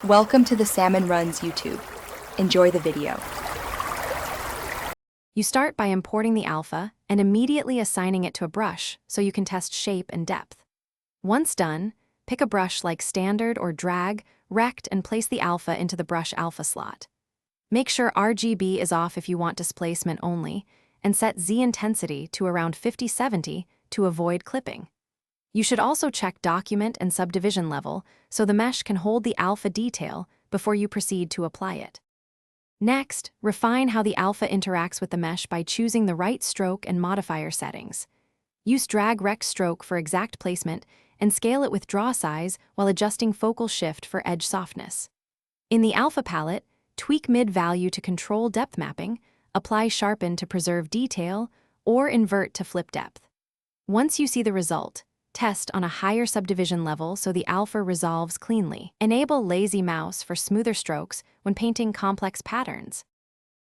Welcome to the Salmon Runs YouTube. Enjoy the video. You start by importing the alpha and immediately assigning it to a brush so you can test shape and depth. Once done, pick a brush like Standard or Drag, Rect, and place the alpha into the brush alpha slot. Make sure RGB is off if you want displacement only, and set Z intensity to around 50-70 to avoid clipping. You should also check document and subdivision level so the mesh can hold the alpha detail before you proceed to apply it. Next, refine how the alpha interacts with the mesh by choosing the right stroke and modifier settings. Use Drag Rect Stroke for exact placement and scale it with draw size while adjusting focal shift for edge softness. In the alpha palette, tweak mid value to control depth mapping, apply sharpen to preserve detail, or invert to flip depth. Once you see the result, test on a higher subdivision level so the alpha resolves cleanly. Enable lazy mouse for smoother strokes when painting complex patterns.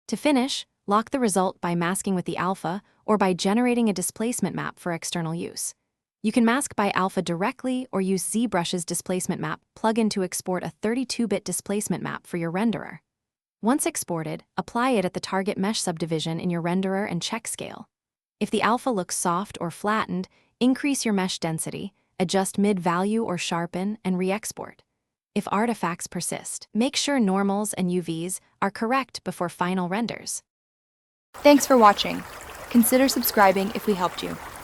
To finish, lock the result by masking with the alpha or by generating a displacement map for external use. You can mask by alpha directly or use Zbrush's displacement map plugin to export a 32-bit displacement map for your renderer. Once exported, apply it at the target mesh subdivision in your renderer and check scale. If the alpha looks soft or flattened, increase your mesh density, adjust mid-value or sharpen, and re-export. If artifacts persist, make sure normals and UVs are correct before final renders. Thanks for watching. Consider subscribing if we helped you.